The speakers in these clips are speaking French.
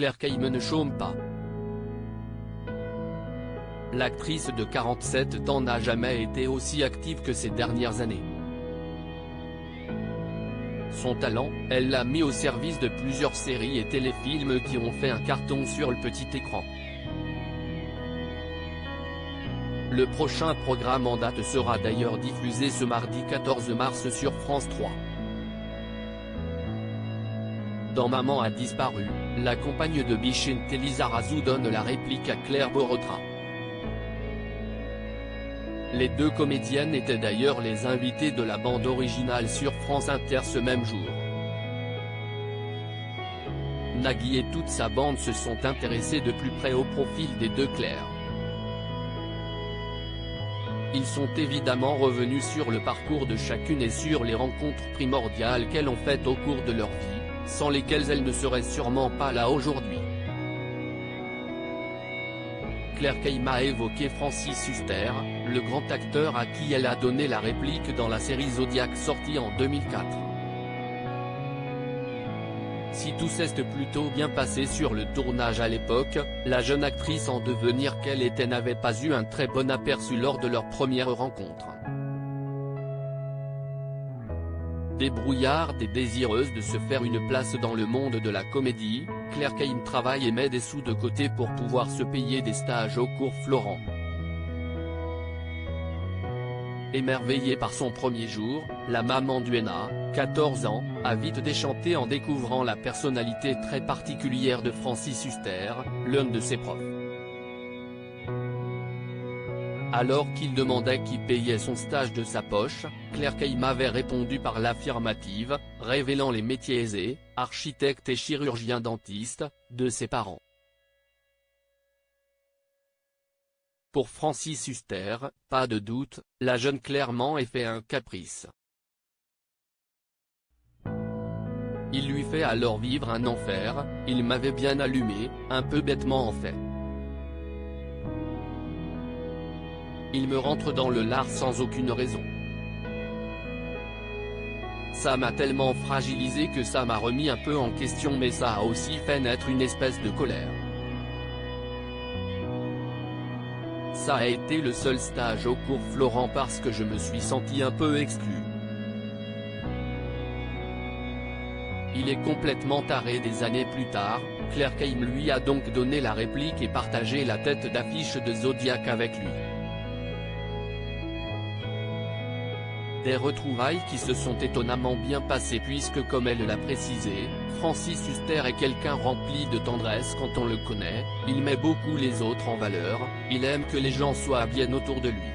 Claire Kayme ne chôme pas. L'actrice de 47 ans n'a jamais été aussi active que ces dernières années. Son talent, elle l'a mis au service de plusieurs séries et téléfilms qui ont fait un carton sur le petit écran. Le prochain programme en date sera d'ailleurs diffusé ce mardi 14 mars sur France 3. Dans Maman a disparu, la compagne de Bichente Lizarazu donne la réplique à Claire Borotra. Les deux comédiennes étaient d'ailleurs les invitées de la bande originale sur France Inter ce même jour. Nagui et toute sa bande se sont intéressés de plus près au profil des deux Claire. Ils sont évidemment revenus sur le parcours de chacune et sur les rencontres primordiales qu'elles ont faites au cours de leur vie, sans lesquelles elles ne seraient sûrement pas là aujourd'hui. Claire Kayme a évoqué Francis Huster, le grand acteur à qui elle a donné la réplique dans la série Zodiac sortie en 2004. Si tout s'est plutôt bien passé sur le tournage à l'époque, la jeune actrice en devenir qu'elle était n'avait pas eu un très bon aperçu lors de leur première rencontre. Débrouillarde et désireuse de se faire une place dans le monde de la comédie, Claire Kayme travaille et met des sous de côté pour pouvoir se payer des stages au cours Florent. Émerveillée par son premier jour, la maman d'Uena, 14 ans, a vite déchanté en découvrant la personnalité très particulière de Francis Huster, l'un de ses profs. Alors qu'il demandait qui payait son stage de sa poche, Claire Kayme avait répondu par l'affirmative, révélant les métiers aisés, architecte et chirurgien dentiste, de ses parents. Pour Francis Huster, pas de doute, la jeune Claire m'en a fait un caprice. Il lui fait alors vivre un enfer, il m'avait bien allumé, un peu bêtement en fait. Il me rentre dans le lard sans aucune raison. Ça m'a tellement fragilisé que ça m'a remis un peu en question, mais ça a aussi fait naître une espèce de colère. Ça a été le seul stage au cours Florent parce que je me suis senti un peu exclu. Il est complètement taré. Des années plus tard, Claire Kayme lui a donc donné la réplique et partagé la tête d'affiche de Zodiac avec lui. Des retrouvailles qui se sont étonnamment bien passées puisque, comme elle l'a précisé, Francis Huster est quelqu'un rempli de tendresse quand on le connaît, il met beaucoup les autres en valeur, il aime que les gens soient bien autour de lui.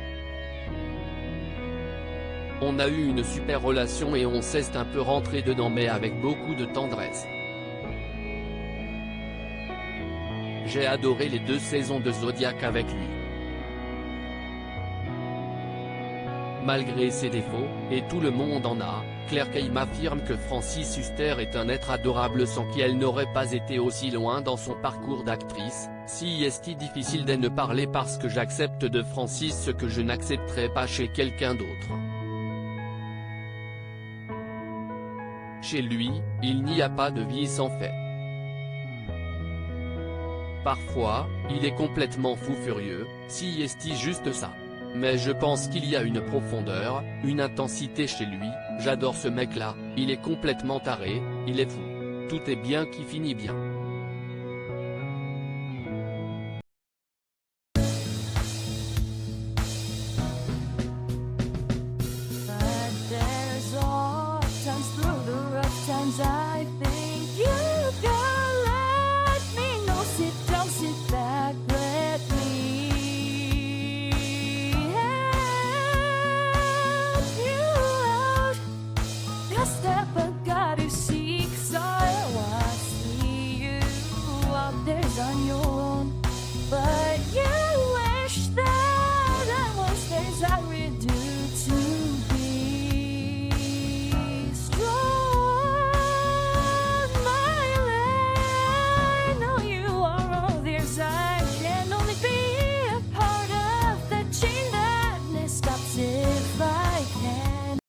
On a eu une super relation et on s'est un peu rentré dedans mais avec beaucoup de tendresse. J'ai adoré les 2 saisons de Zodiac avec lui. Malgré ses défauts, et tout le monde en a, Claire Kayme affirme que Francis Huster est un être adorable sans qui elle n'aurait pas été aussi loin dans son parcours d'actrice. Si est difficile de ne parler parce que j'accepte de Francis ce que je n'accepterai pas chez quelqu'un d'autre. Chez lui, il n'y a pas de vie sans fait. Parfois, il est complètement fou furieux, si est juste ça. Mais je pense qu'il y a une profondeur, une intensité chez lui, j'adore ce mec-là, il est complètement taré, il est fou. Tout est bien qui finit bien.